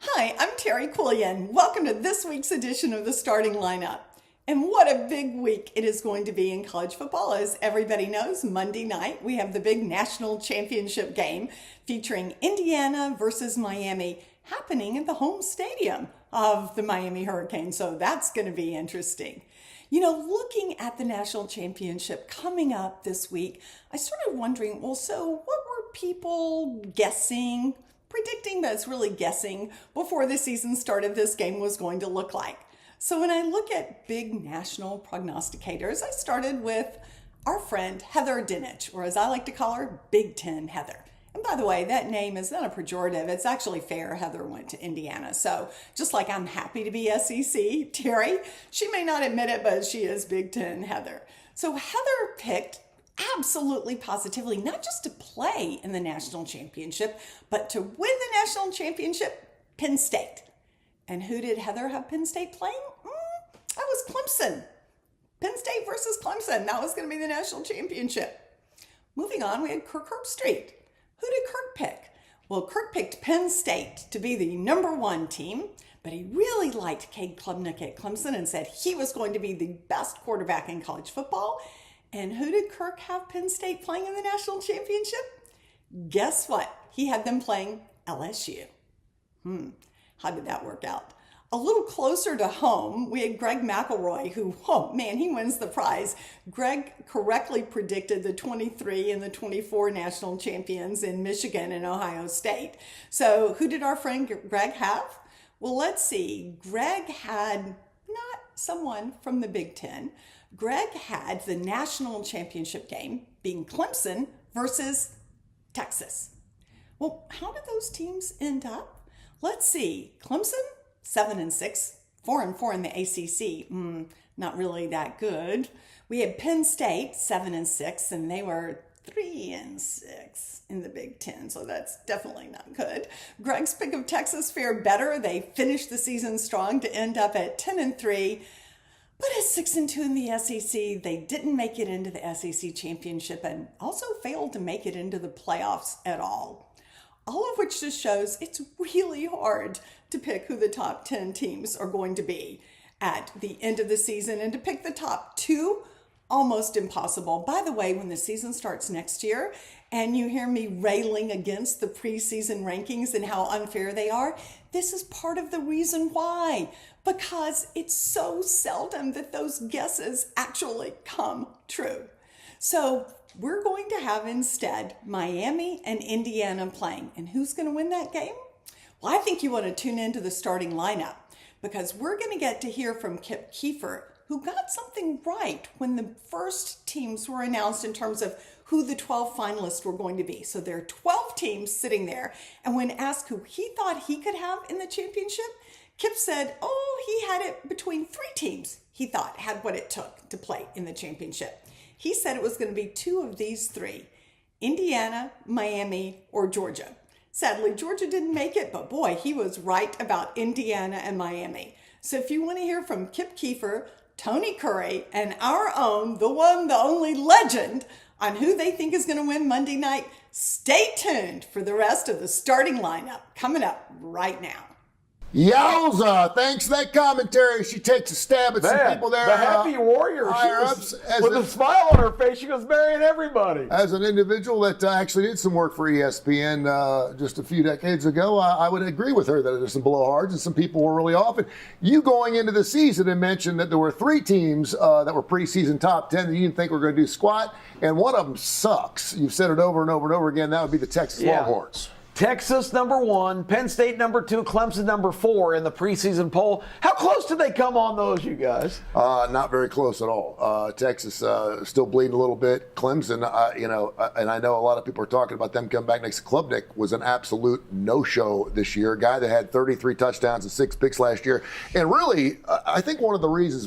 Hi, I'm Terry Quillian. Welcome to this week's edition of the Starting Lineup. And what a big week it is going to be in college football. As everybody knows, Monday night we have the big national championship game featuring Indiana versus Miami happening at the home stadium of the Miami Hurricanes. So that's going to be interesting. You know, looking at the national championship coming up this week, I started wondering, so what were people guessing, predicting, but it's really guessing before the season started this game was going to look like? So when I look at big national prognosticators, I started with our friend Heather Dinich, or as I like to call her, Big Ten Heather. And by the way, that name is not a pejorative. It's actually fair. Heather went to Indiana. So just like I'm happy to be SEC, Terry, she may not admit it, but she is Big Ten Heather. So Heather picked absolutely positively, not just to play in the national championship, but to win the national championship, Penn State. And who did Heather have Penn State playing? That was Clemson. Penn State versus Clemson. That was going to be the national championship. Moving on, we had Kirk Herbstreit. Who did Kirk pick? Well, Kirk picked Penn State to be the number one team, but he really liked Cade Klubnik at Clemson and said he was going to be the best quarterback in college football. And who did Kirk have Penn State playing in the national championship? Guess what? He had them playing LSU. How did that work out? A little closer to home, we had Greg McElroy, who, oh man, he wins the prize. Greg correctly predicted the 23 and the 24 national champions in Michigan and Ohio State. So who did our friend Greg have? Well, let's see. Greg had not someone from the Big Ten. Greg had the national championship game being Clemson versus Texas. Well, how did those teams end up? Let's see. Clemson, 7-6, 4-4 in the ACC. Not really that good. We had Penn State, 7-6, and they were 3-6 in the Big Ten, so that's definitely not good. Greg's pick of Texas fared better. They finished the season strong to end up at 10-3. But at 6-2 in the SEC, they didn't make it into the SEC championship and also failed to make it into the playoffs at all. All of which just shows it's really hard to pick who the top 10 teams are going to be at the end of the season. And to pick the top two, almost impossible. By the way, when the season starts next year and you hear me railing against the preseason rankings and how unfair they are, this is part of the reason why. Because it's so seldom that those guesses actually come true. So we're going to have instead Miami and Indiana playing. And who's going to win that game? Well, I think you want to tune into the starting lineup because we're going to get to hear from Keefer, who got something right when the first teams were announced in terms of who the 12 finalists were going to be. So there are 12 teams sitting there. And when asked who he thought he could have in the championship, Kip said, he had it between three teams he thought had what it took to play in the championship. He said it was going to be two of these three, Indiana, Miami, or Georgia. Sadly, Georgia didn't make it, but boy, he was right about Indiana and Miami. So if you want to hear from Kip Keefer, Tony Curry, and our own, the one, the only legend on who they think is going to win Monday night, stay tuned for the rest of the starting lineup coming up right now. Yowza! Thanks for that commentary. She takes a stab at some people there. The happy warrior. With a smile on her face, she goes marrying everybody. As an individual that actually did some work for ESPN just a few decades ago, I would agree with her that there's some blowhards and some people were really off. And you going into the season and mentioned that there were three teams that were preseason top 10 that you didn't think were going to do squat, and one of them sucks. You've said it over and over and over again. That would be the Texas Longhorns. Texas number 1, Penn State number 2, Clemson number 4 in the preseason poll. How close did they come on those, you guys? Not very close at all. Texas still bleeding a little bit. Clemson, and I know a lot of people are talking about them coming back next. Klubnik was an absolute no-show this year. A guy that had 33 touchdowns and 6 picks last year. And really, I think one of the reasons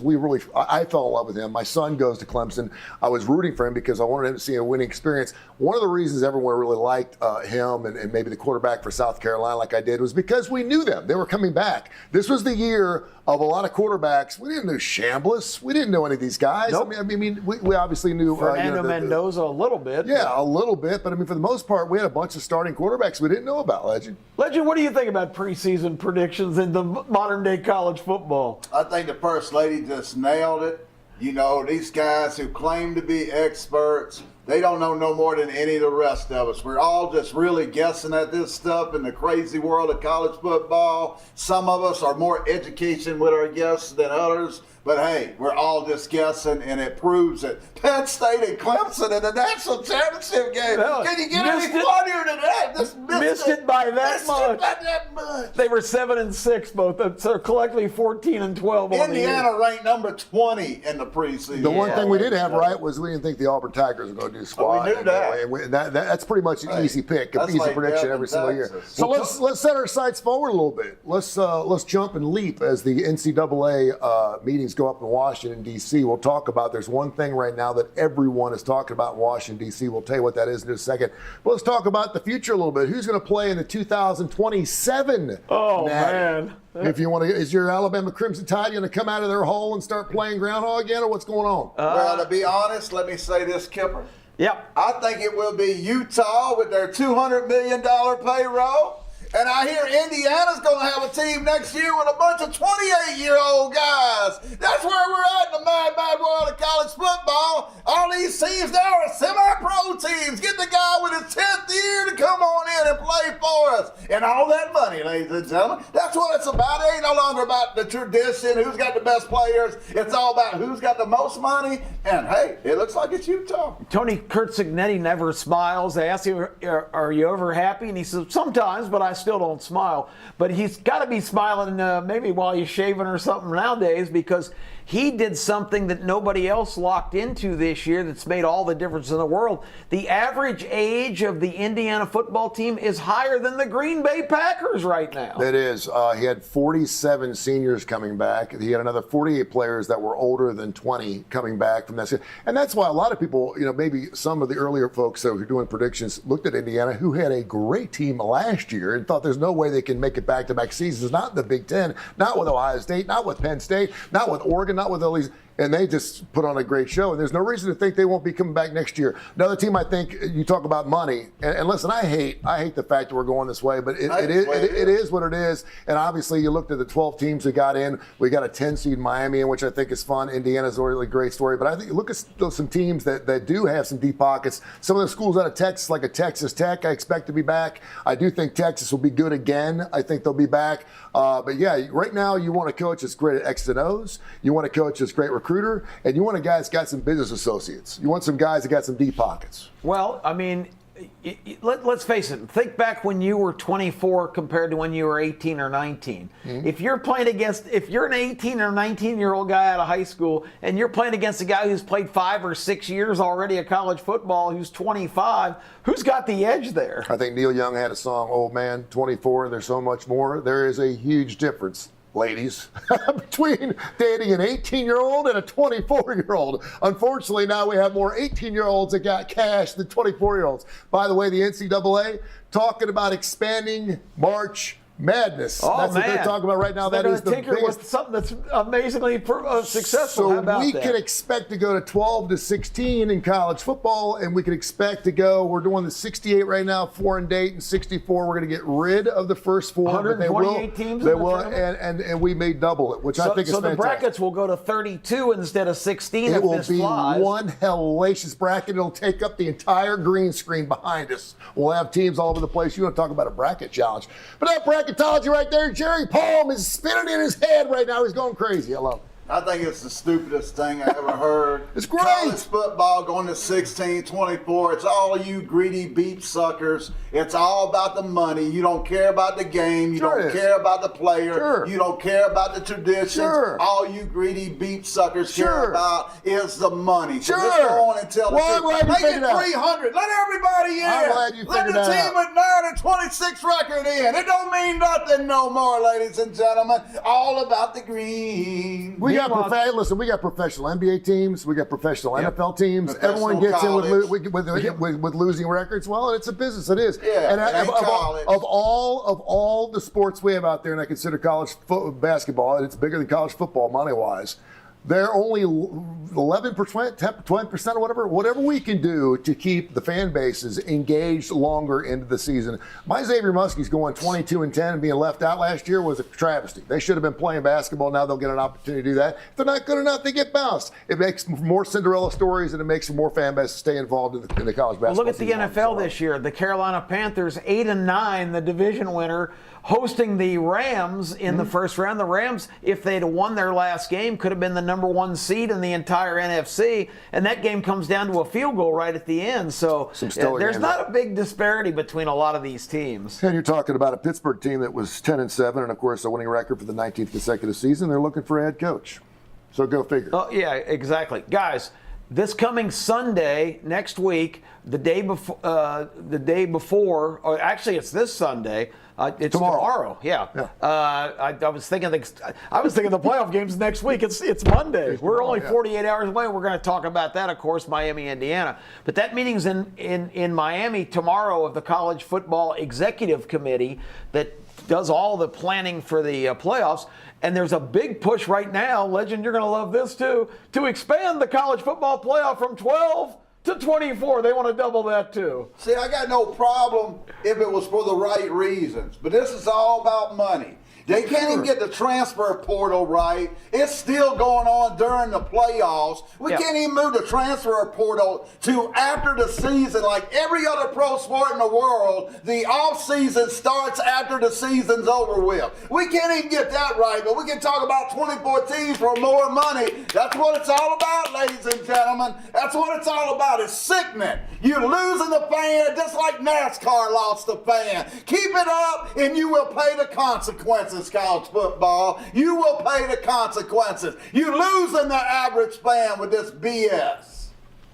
I fell in love with him, my son goes to Clemson. I was rooting for him because I wanted him to see a winning experience. One of the reasons everyone really liked him and maybe the quarterback for South Carolina like I did was because we knew them. They were coming back. This was the year of a lot of quarterbacks. We didn't know Chambliss. We didn't know any of these guys. Nope. I mean, we obviously knew Fernando Mendoza a little bit. Yeah, a little bit. But I mean, for the most part, we had a bunch of starting quarterbacks we didn't know about, Legend. Legend, what do you think about preseason predictions in the modern day college football? I think the First Lady just nailed it. You know, these guys who claim to be experts, they don't know no more than any of the rest of us. We're all just really guessing at this stuff in the crazy world of college football. Some of us are more education with our guests than others. But hey, we're all just guessing, and it proves it. Penn State and Clemson in the national championship game. No, Can you get any funnier than that? Just missed it by that much. They were 7-6 both. So collectively 14-12. Indiana ranked number 20 in the preseason. The one thing we did have right was we didn't think the Auburn Tigers were going to do squat. We knew that. That's pretty much an easy pick, an That's easy like prediction every single year. Texas. So let's set our sights forward a little bit. Let's jump and leap as the NCAA meetings go up in Washington, D.C. We'll talk about, there's one thing right now that everyone is talking about in Washington, D.C. We'll tell you what that is in just a second. But let's talk about the future a little bit. Who's going to play in the 2027? Oh, man. If you want to, is your Alabama Crimson Tide going to come out of their hole and start playing groundhog again, or what's going on? Well, to be honest, let me say this, Kipper. Yep. I think it will be Utah with their $200 million payroll. And I hear Indiana's going to have a team next year with a bunch of 28-year-old guys. That's where we're at in the mad world of college football. All these teams now are semi-pro teams. Get the guy with his 10th year to come on in and play for us. And all that money, ladies and gentlemen, that's what it's about. It ain't no longer about the tradition, who's got the best players. It's all about who's got the most money. And, hey, it looks like it's Utah. Tony Kurtzignetti never smiles. They ask him, are you ever happy? And he says, sometimes, but I still don't smile. But he's got to be smiling maybe while he's shaving or something nowadays, because he did something that nobody else locked into this year that's made all the difference in the world. The average age of the Indiana football team is higher than the Green Bay Packers right now. It is. He had 47 seniors coming back. He had another 48 players that were older than 20 coming back from that. And that's why a lot of people, maybe some of the earlier folks that were doing predictions looked at Indiana, who had a great team last year, and thought there's no way they can make it back-to-back seasons. Not in the Big Ten, not with Ohio State, not with Penn State, not with Oregon, not with all these. And they just put on a great show. And there's no reason to think they won't be coming back next year. Another team, I think, you talk about money. And listen, I hate the fact that we're going this way, but it is what it is. And obviously, you looked at the 12 teams that got in. We got a 10-seed Miami, which I think is fun. Indiana's a really great story. But I think look at some teams that do have some deep pockets. Some of the schools out of Texas, like a Texas Tech, I expect to be back. I do think Texas will be good again. I think they'll be back. But yeah, right now you want a coach that's great at X's and O's. You want a coach that's great recruiter, and you want a guy that's got some business associates. You want some guys that got some deep pockets. Well, I mean, let's face it. Think back when you were 24 compared to when you were 18 or 19. Mm-hmm. If you're an 18 or 19-year-old guy out of high school and you're playing against a guy who's played 5 or 6 years already of college football, who's 25, who's got the edge there? I think Neil Young had a song, Old Man, 24, and there's so much more. There is a huge difference, ladies, between dating an 18-year-old and a 24-year-old. Unfortunately, now we have more 18-year-olds that got cash than 24-year-olds. By the way, the NCAA talking about expanding March Madness. Oh, that's man. what they're talking about right now. So that is the tinker biggest. with something that's amazingly successful. So How about we that? can expect to go to 12 to 16 in college football, and we can expect to go. We're doing the 68 right now, 4 in Dayton, 64. We're going to get rid of the first 4. 128 teams. They will, and we may double it, which I think is so fantastic. the brackets will go to 32 instead of 16. It will be one hellacious bracket. It'll take up the entire green screen behind us. We'll have teams all over the place. You want to talk about a bracket challenge. But that bracketology right there, Jerry Palm is spinning in his head right now. He's going crazy. I love it. I think it's the stupidest thing I ever heard. It's great. College football going to 16, 24. It's all you greedy beef suckers. It's all about the money. You don't care about the game. You don't care about the player. Sure. You don't care about the traditions. Sure. All you greedy beef suckers Sure. care about is the money. So Sure. let's go on and tell Well, I'm glad you Make figured it it out. 300. Let everybody in. I'm glad you Let figured the that team out. with 9 and 26 record in. It don't mean nothing no more, ladies and gentlemen. All about the green. We listen, we got professional NBA teams, we got professional NFL teams. Everyone gets in with losing records. Well, it's a business. It is. Yeah, and of all the sports we have out there, and I consider college basketball, and it's bigger than college football money wise. They're only 11%, 20% or whatever we can do to keep the fan bases engaged longer into the season. My Xavier Muskies going 22-10 and being left out last year was a travesty. They should have been playing basketball. Now they'll get an opportunity to do that. If they're not good enough, they get bounced. It makes more Cinderella stories, and it makes more fan bases stay involved in the college basketball. Look at the NFL this year. The Carolina Panthers 8-9, the division winner, hosting the Rams in the first round. The Rams, if they'd won their last game, could have been the number one seed in the entire NFC, and that game comes down to a field goal right at the end. So there's not a big disparity between a lot of these teams. And you're talking about a Pittsburgh team that was 10-7, and of course a winning record for the 19th consecutive season. They're looking for a head coach. So go figure. Oh yeah, exactly, guys. This coming Sunday, next week, the day before, or actually it's this Sunday. It's tomorrow. Yeah. I was thinking the playoff games next week. It's Monday. We're only 48 hours away. We're going to talk about that, of course, Miami, Indiana. But that meeting's in Miami tomorrow of the College Football Executive Committee that does all the planning for the playoffs. And there's a big push right now, Legend, you're going to love this too, to expand the college football playoff from 12 to 24. They want to double that too. See, I got no problem if it was for the right reasons, but this is all about money. They can't even get the transfer portal right. It's still going on during the playoffs. We can't even move the transfer portal to after the season. Like every other pro sport in the world, the offseason starts after the season's over with. We can't even get that right, but we can talk about 24 teams for more money. That's what it's all about, ladies and gentlemen. That's what it's all about. It's sickening. You're losing the fan just like NASCAR lost the fan. Keep it up and you will pay the consequences. College football, you will pay the consequences. You're losing the average fan with this BS.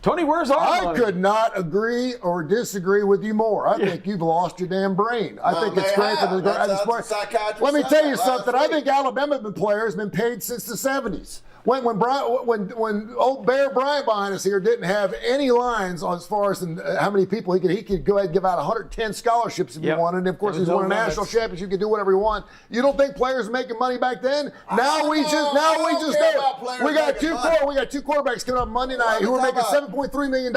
Tony, where's our money? I could not agree or disagree with you more. I think you've lost your damn brain. I think it's great for the sport. Let me tell you something. I think Alabama players have been paid since the 70s. When old Bear Bryant behind us here didn't have any lines on as far as how many people he could go ahead and give out 110 scholarships if he wanted. And of course, he's won a national championship. You could do whatever you want. You don't think players are making money back then? Now we just do. We got two quarterbacks coming up Monday night who are making $7.3 million.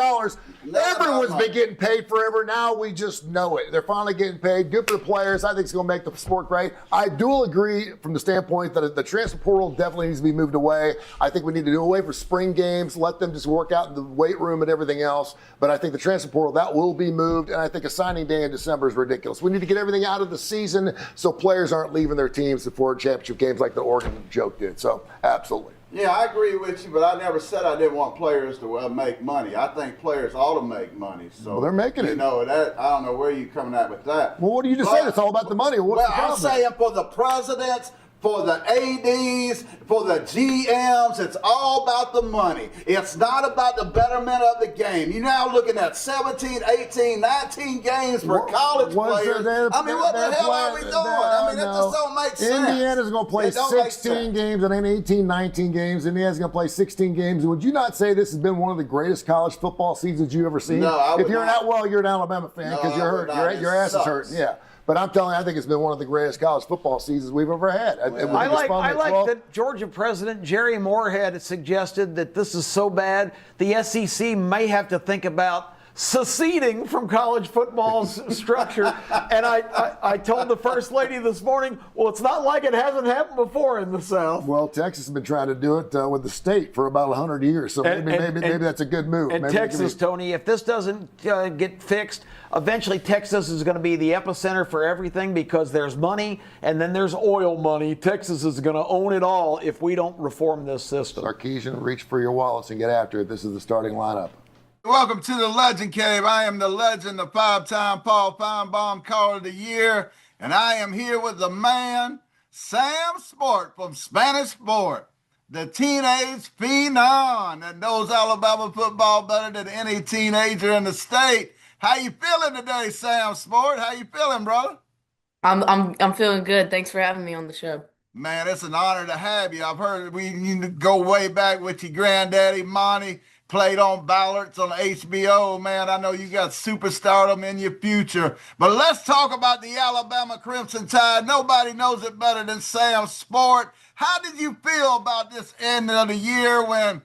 Everyone's been getting paid forever. Now we just know it. They're finally getting paid. Good for the players. I think it's going to make the sport great. I do agree from the standpoint that the transfer portal definitely needs to be moved away. I think we need to do away for spring games, let them just work out in the weight room and everything else. But I think the transfer portal, that will be moved. And I think a signing day in December is ridiculous. We need to get everything out of the season so players aren't leaving their teams before championship games like the Oregon joke did. So, absolutely. Yeah, I agree with you, but I never said I didn't want players to make money. I think players ought to make money. So well, they're making it. You know, that I don't know where you're coming at with that. Well, what do you just say? It's all about the money. What's the problem? I'm saying for the presidents, for the ADs, for the GMs, it's all about the money. It's not about the betterment of the game. You're now looking at 17, 18, 19 games for college players. I mean, what the hell are we doing? That just don't make sense. Indiana's going to play 16 games and then 18, 19 games. Indiana's going to play 16 games. Would you not say this has been one of the greatest college football seasons you've ever seen? No, I would If you're not. You're an Alabama fan because you're hurt. Your ass is hurting. Yeah. But I'm telling you, I think it's been one of the greatest college football seasons we've ever had. I like that Georgia President Jerry Moorhead suggested that this is so bad, the SEC may have to think about seceding from college football's structure. And I told the First Lady this morning, well, it's not like it hasn't happened before in the South. Well, Texas has been trying to do it with the state for about 100 years, so maybe that's a good move. And Texas, Tony, if this doesn't get fixed, eventually Texas is going to be the epicenter for everything because there's money and then there's oil money. Texas is going to own it all if we don't reform this system. Sarkeesian, reach for your wallets and get after it. This is the starting lineup. Welcome to the Legend Cave. I am the legend, the five-time Paul Feinbaum Caller of the Year, and I am here with the man, Sam Sport from Spanish Sport, the teenage phenom that knows Alabama football better than any teenager in the state. How you feeling today, Sam Sport? How you feeling, brother? I'm feeling good. Thanks for having me on the show. Man, it's an honor to have you. I've heard you go way back with your granddaddy, Monty, played on Ballards on HBO. Man, I know you got superstardom in your future. But let's talk about the Alabama Crimson Tide. Nobody knows it better than Sam Sport. How did you feel about this end of the year when,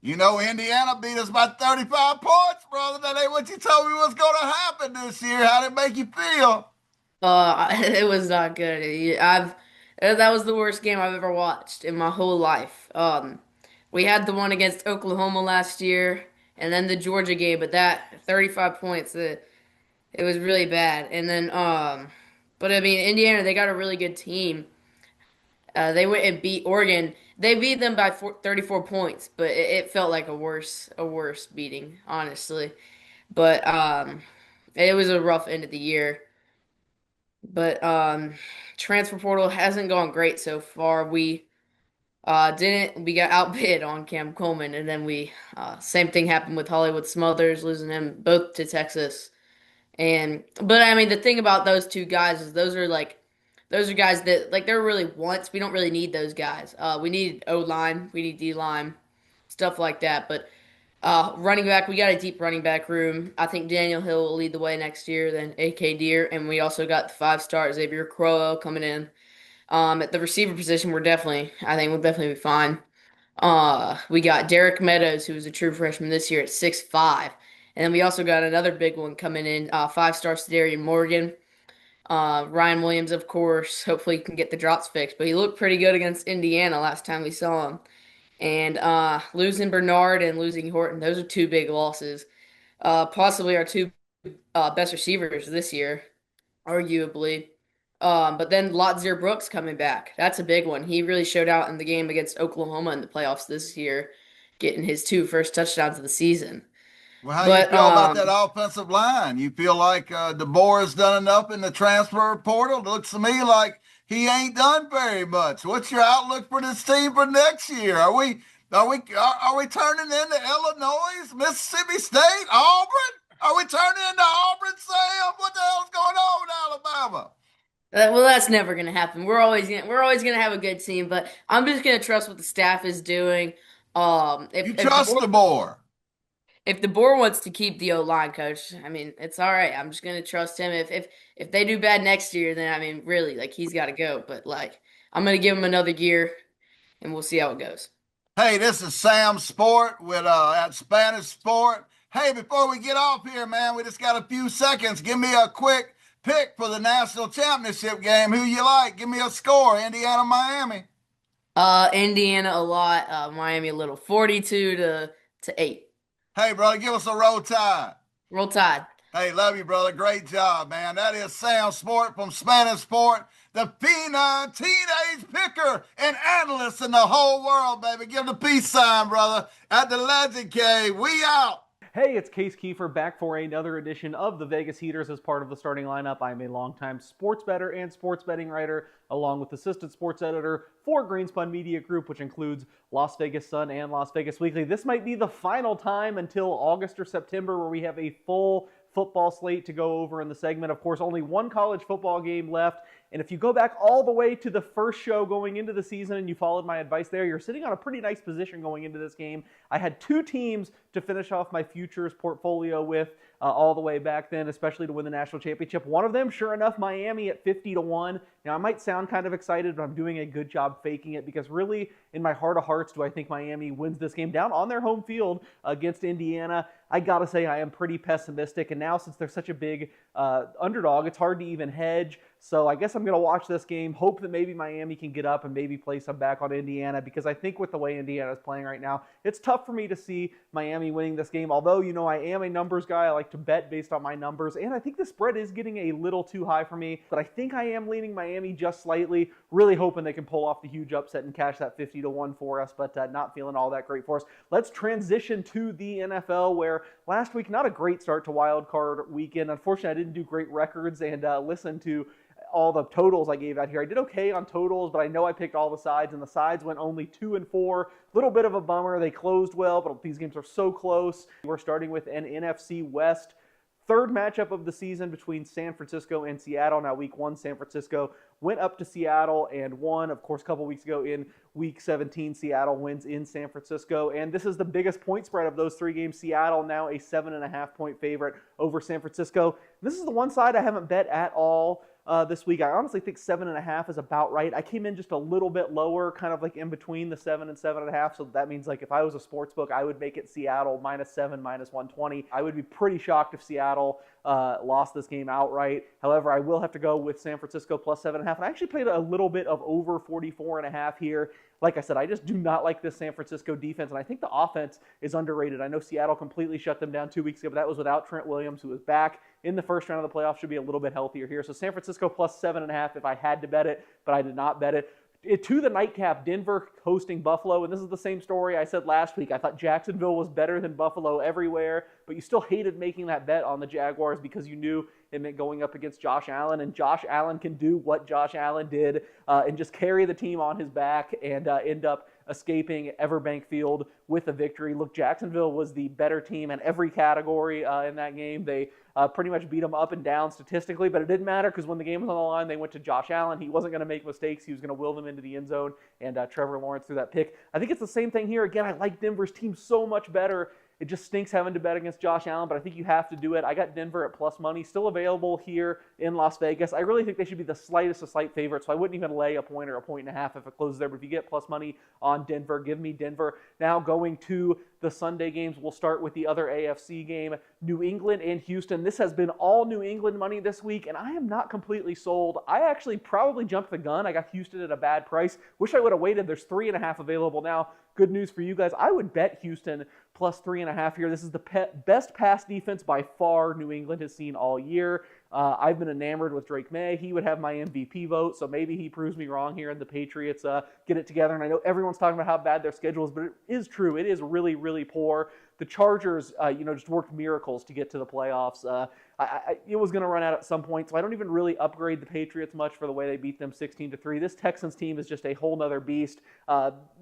Indiana beat us by 35 points, brother? That ain't what you told me was going to happen this year. How did it make you feel? It was not good. That was the worst game I've ever watched in my whole life. We had the one against Oklahoma last year, and then the Georgia game, but that 35 points, it was really bad. And then, but I mean, Indiana, they got a really good team. They went and beat Oregon. They beat them by 34 points, but it felt like a worse beating, honestly. But it was a rough end of the year. But transfer portal hasn't gone great so far. We got outbid on Cam Coleman, and then we same thing happened with Hollywood Smothers, losing them both to Texas. But I mean, the thing about those two guys is those are guys that like they're really wants. We don't really need those guys. We need O line, we need D line, stuff like that. But running back, we got a deep running back room. I think Daniel Hill will lead the way next year, then AK Deer, and we also got the 5-star Xavier Crowell coming in. At the receiver position, I think we'll definitely be fine. We got Derek Meadows, who was a true freshman this year at 6'5", and then we also got another big one coming in, 5-star Cedarian Morgan. Ryan Williams, of course. Hopefully, he can get the drops fixed, but he looked pretty good against Indiana last time we saw him. And losing Bernard and losing Horton, those are two big losses. Possibly our two best receivers this year, arguably. But then Lotzir Brooks coming back. That's a big one. He really showed out in the game against Oklahoma in the playoffs this year, getting his 2 first touchdowns of the season. Well, how do you feel about that offensive line? You feel like DeBoer has done enough in the transfer portal? It looks to me like he ain't done very much. What's your outlook for this team for next year? Are we turning into Illinois, Mississippi State, Auburn? Are we turning into Auburn, Sam? What the hell's going on with Alabama? Well, that's never gonna happen. We're always gonna have a good team, but I'm just gonna trust what the staff is doing. You trust DeBoer? If DeBoer wants to keep the O-line coach, I mean, it's all right. I'm just gonna trust him. If they do bad next year, then I mean, really, like he's got to go. But like, I'm gonna give him another year, and we'll see how it goes. Hey, this is Sam Sport with at Spanish Sport. Hey, before we get off here, man, we just got a few seconds. Give me a quick pick for the national championship game. Who you like? Give me a score. Indiana, Miami. Indiana a lot. Miami a little. 42 to 8. Hey, brother, give us a roll tide. Roll Tide. Hey, love you, brother. Great job, man. That is Sam Sport from Spanish Sport, the Phenom teenage picker and analyst in the whole world, baby. Give the peace sign, brother. At the Legend Cave, we out. Hey, it's Case Keefer back for another edition of the Vegas Heaters as part of the starting lineup. I'm a longtime sports bettor and sports betting writer, along with assistant sports editor for Greenspun Media Group, which includes Las Vegas Sun and Las Vegas Weekly. This might be the final time until August or September where we have a full football slate to go over in the segment. Of course, only one college football game left. And if you go back all the way to the first show going into the season and you followed my advice there, you're sitting on a pretty nice position going into this game. I had 2 teams to finish off my futures portfolio with all the way back then, especially to win the national championship. One of them, sure enough, Miami at 50-1. Now, I might sound kind of excited, but I'm doing a good job faking it because really, in my heart of hearts, do I think Miami wins this game down on their home field against Indiana? I gotta say I am pretty pessimistic, and now since they're such a big underdog, it's hard to even hedge. So I guess I'm going to watch this game, hope that maybe Miami can get up and maybe play some back on Indiana, because I think with the way Indiana is playing right now, it's tough for me to see Miami winning this game. Although, you know, I am a numbers guy. I like to bet based on my numbers, and I think the spread is getting a little too high for me, but I think I am leaning Miami just slightly, really hoping they can pull off the huge upset and cash that 50-1 for us, but not feeling all that great for us. Let's transition to the NFL, where last week, not a great start to wild card weekend. Unfortunately, I didn't do great records and listen to all the totals I gave out here. I did okay on totals, but I know I picked all the sides, and the sides went only 2-4. Little bit of a bummer. They closed well, but these games are so close. We're starting with an NFC West third matchup of the season between San Francisco and Seattle. Now, week 1, San Francisco went up to Seattle and won. Of course, a couple weeks ago in Week 17, Seattle wins in San Francisco. And this is the biggest point spread of those 3 games. Seattle now a 7.5-point favorite over San Francisco. This is the one side I haven't bet at all this week. I honestly think 7.5 is about right. I came in just a little bit lower, kind of like in between the 7 and 7.5. So that means like if I was a sports book, I would make it Seattle -7, -120. I would be pretty shocked if Seattle lost this game outright. However, I will have to go with San Francisco plus 7.5. And I actually played a little bit of over 44.5 here. Like I said, I just do not like this San Francisco defense, and I think the offense is underrated. I know Seattle completely shut them down 2 weeks ago, but that was without Trent Williams, who was back in the first round of the playoffs, should be a little bit healthier here. So San Francisco plus 7.5 if I had to bet it, but I did not bet it. To the nightcap, Denver hosting Buffalo, and this is the same story I said last week. I thought Jacksonville was better than Buffalo everywhere, but you still hated making that bet on the Jaguars because you knew it meant going up against Josh Allen, and Josh Allen can do what Josh Allen did and just carry the team on his back and end up escaping Everbank Field with a victory. Look, Jacksonville was the better team in every category in that game. They pretty much beat them up and down statistically, but it didn't matter because when the game was on the line, they went to Josh Allen. He wasn't going to make mistakes. He was going to will them into the end zone, and Trevor Lawrence threw that pick. I think it's the same thing here. Again, I like Denver's team so much better. It just stinks having to bet against Josh Allen, but I think you have to do it. I got Denver at plus money, still available here in Las Vegas. I really think they should be the slightest of slight favorite, so I wouldn't even lay a point or a 1.5 if it closes there. But if you get plus money on Denver, give me Denver. Now going to the Sunday games, we'll start with the other AFC game, New England and Houston. This has been all New England money this week, and I am not completely sold. I actually probably jumped the gun. I got Houston at a bad price. Wish I would have waited. There's 3.5 available now. Good news for you guys. I would bet Houston plus 3.5 here. This is the best pass defense by far New England has seen all year. I've been enamored with Drake May. He would have my MVP vote, so maybe he proves me wrong here and the Patriots get it together. And I know everyone's talking about how bad their schedule is, but it is true. It is really, really poor. The Chargers, just worked miracles to get to the playoffs. It was going to run out at some point, so I don't even really upgrade the Patriots much for the way they beat them 16-3. This Texans team is just a whole nother beast.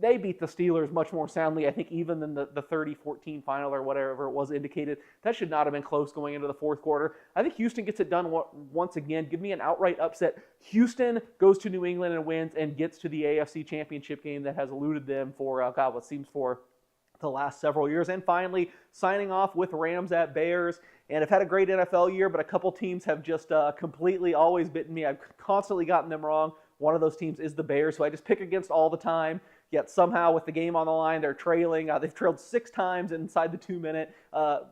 They beat the Steelers much more soundly, I think, even than the 30-14 final or whatever it was indicated. That should not have been close going into the fourth quarter. I think Houston gets it done once again. Give me an outright upset. Houston goes to New England and wins and gets to the AFC Championship game that has eluded them for, what seems for the last several years. And finally, signing off with Rams at Bears. And I've had a great NFL year, but a couple teams have just completely always bitten me. I've constantly gotten them wrong. One of those teams is the Bears, who I just pick against all the time. Yet somehow with the game on the line, they're trailing. They've trailed 6 times inside the 2-minute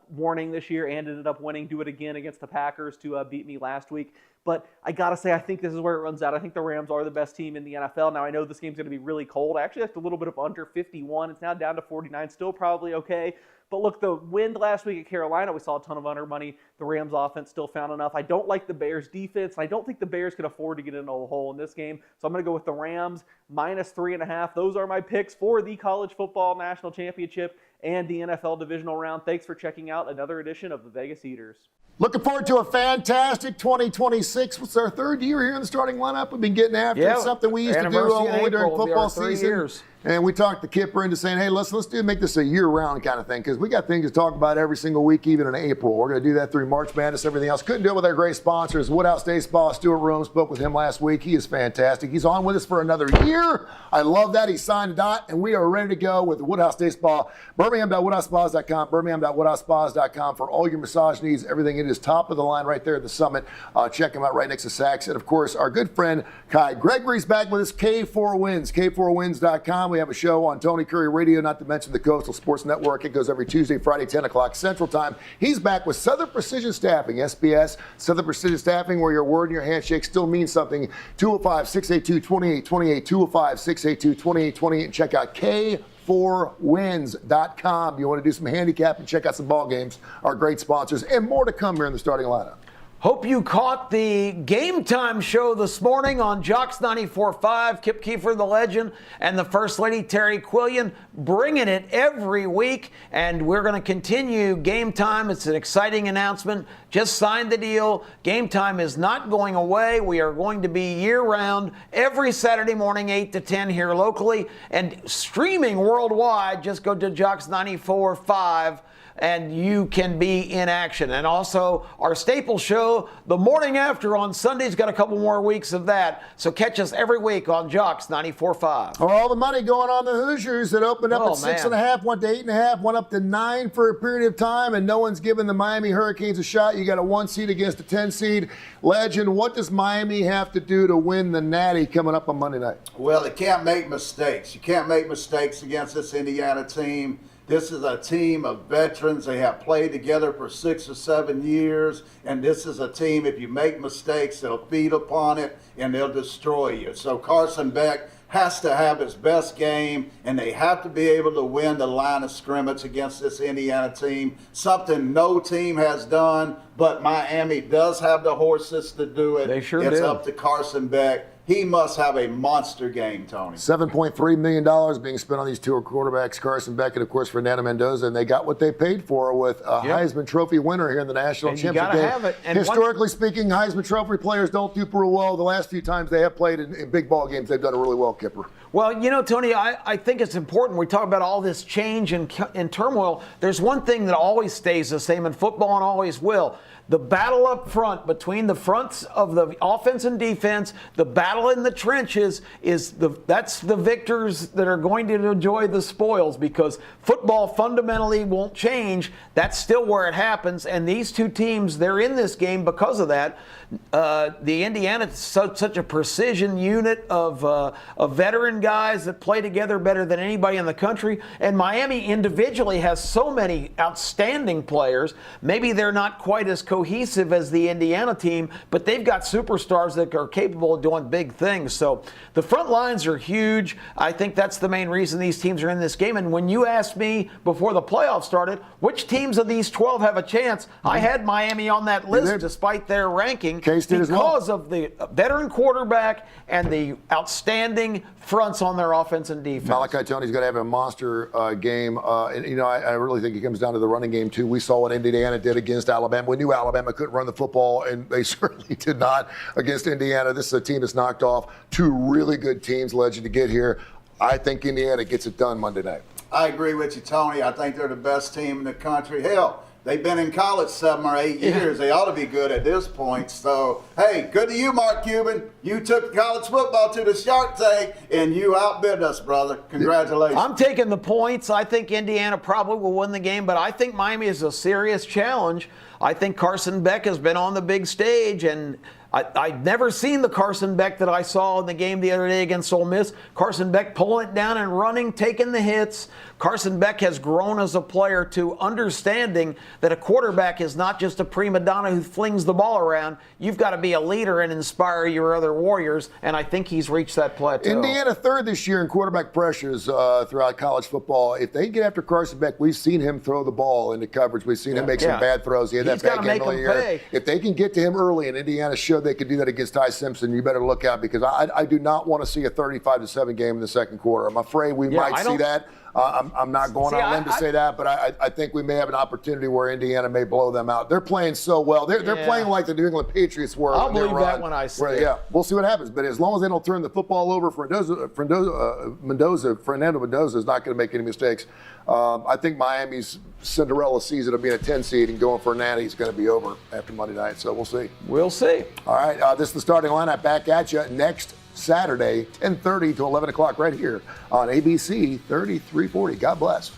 warning this year and ended up winning. Do it again against the Packers to beat me last week. But I got to say, I think this is where it runs out. I think the Rams are the best team in the NFL. Now, I know this game's going to be really cold. I actually left a little bit of under 51. It's now down to 49. Still probably okay. But look, the wind last week at Carolina, we saw a ton of under money. The Rams offense still found enough. I don't like the Bears defense, and I don't think the Bears can afford to get into a hole in this game. So I'm going to go with the Rams minus 3.5. Those are my picks for the College Football National Championship and the NFL Divisional Round. Thanks for checking out another edition of the Vegas Eaters. Looking forward to a fantastic 2026. It's our 3rd year here in the starting lineup. We've been getting after it. It's something we used to do only during football season. And we talked the Kipper into saying, hey, let's make this a year-round kind of thing because we got things to talk about every single week, even in April. We're going to do that through March Madness, everything else. Couldn't do it with our great sponsors. Woodhouse Day Spa, Stuart Rome, spoke with him last week. He is fantastic. He's on with us for another year. I love that. He signed a dot, and we are ready to go with Woodhouse Day Spa. Birmingham.woodhousespas.com, Birmingham.woodhousespas.com for all your massage needs, everything. It is top of the line right there at the Summit. Check him out right next to Saks. And, of course, our good friend Kai Gregory's back with us, K4Wins, K4Wins.com. We have a show on Tony Curry Radio, not to mention the Coastal Sports Network. It goes every Tuesday, Friday, 10 o'clock Central Time. He's back with Southern Precision Staffing, SBS, Southern Precision Staffing, where your word and your handshake still means something. 205-682-2828, 205-682-2828, and check out K4Wins.com. You want to do some handicapping, check out some ball games, our great sponsors, and more to come here in the starting lineup. Hope you caught the Game Time show this morning on Jocks 94.5. Kip Keefer, the legend, and the First Lady, Terry Quillian, bringing it every week. And we're going to continue Game Time. It's an exciting announcement. Just signed the deal. Game Time is not going away. We are going to be year-round, every Saturday morning, 8 to 10 here locally. And streaming worldwide, just go to Jocks 94.5. and you can be in action. And also our staple show, the morning after on Sunday's got a couple more weeks of that. So catch us every week on Jocks 94.5. All the money going on the Hoosiers that opened up Oh, at 6.5, went to 8.5, went up to 9 for a period of time, and no one's given the Miami Hurricanes a shot. You got a 1 seed against a 10 seed. Legend, what does Miami have to do to win the Natty coming up on Monday night? Well, they can't make mistakes. You can't make mistakes against this Indiana team. This is a team of veterans. They have played together for 6 or 7 years. And this is a team, if you make mistakes, they'll feed upon it and they'll destroy you. So Carson Beck has to have his best game, and they have to be able to win the line of scrimmage against this Indiana team, something no team has done, but Miami does have the horses to do it. They sure It's do. up to Carson Beck. He must have a monster game, Tony. $7.3 million being spent on these two quarterbacks, Carson Beck and, of course, Fernando Mendoza, and they got what they paid for with a Heisman Trophy winner here in the national And you championship gotta game. have it. And historically speaking, Heisman Trophy players don't do real well. The last few times they have played in big ball games, they've done it really well, Kipper. Well, you know, Tony, I think it's important. We talk about all this change and turmoil. There's one thing that always stays the same in football and always will. The battle up front between the fronts of the offense and defense, the battle in the trenches that's the victors that are going to enjoy the spoils, because football fundamentally won't change. That's still where it happens. And these two teams, they're in this game because of that. The Indiana is such a precision unit of veteran guys that play together better than anybody in the country. And Miami individually has so many outstanding players. Maybe they're not quite as cohesive as the Indiana team, but they've got superstars that are capable of doing big things. So the front lines are huge. I think that's the main reason these teams are in this game. And when you asked me before the playoffs started, which teams of these 12 have a chance, I had Miami on that list despite their ranking because of the veteran quarterback and the outstanding fronts on their offense and defense. Malachi Tony's going to have a monster game. And, you know, I really think it comes down to the running game, too. We saw what Indiana did against Alabama. We knew Alabama couldn't run the football, and they certainly did not against Indiana. This is a team that's knocked off two really good teams, Legend, to get here. I think Indiana gets it done Monday night. I agree with you, Tony. I think they're the best team in the country. Hell, they've been in college 7 or 8 years. They ought to be good at this point. So, hey, good to you, Mark Cuban. You took college football to the Shark Tank, and you outbid us, brother. Congratulations. I'm taking the points. I think Indiana probably will win the game, but I think Miami is a serious challenge. I think Carson Beck has been on the big stage, and I've never seen the Carson Beck that I saw in the game the other day against Ole Miss. Carson Beck pulling it down and running, taking the hits. Carson Beck has grown as a player to understanding that a quarterback is not just a prima donna who flings the ball around. You've got to be a leader and inspire your other warriors, and I think he's reached that plateau. Indiana third this year in quarterback pressures throughout college football. If they get after Carson Beck, we've seen him throw the ball into coverage. We've seen him make some bad throws. He had He's that bad game gotta early make 'em year. pay. If they can get to him early, and Indiana showed they could do that against Ty Simpson, you better look out, because I do not want to see a 35-7 game in the second quarter. I'm afraid we might see that. I'm not going on a limb to say that, but I think we may have an opportunity where Indiana may blow them out. They're playing so well. They're playing like the New England Patriots were. I'll believe that when I see it. Yeah, we'll see what happens. But as long as they don't turn the football over, Fernando Mendoza is not going to make any mistakes. I think Miami's Cinderella season of being a 10 seed and going for a natty is going to be over after Monday night. So we'll see. We'll see. All right, this is the starting lineup. Back at you next Saturday, 10:30 to 11 o'clock right here on ABC 3340. God bless.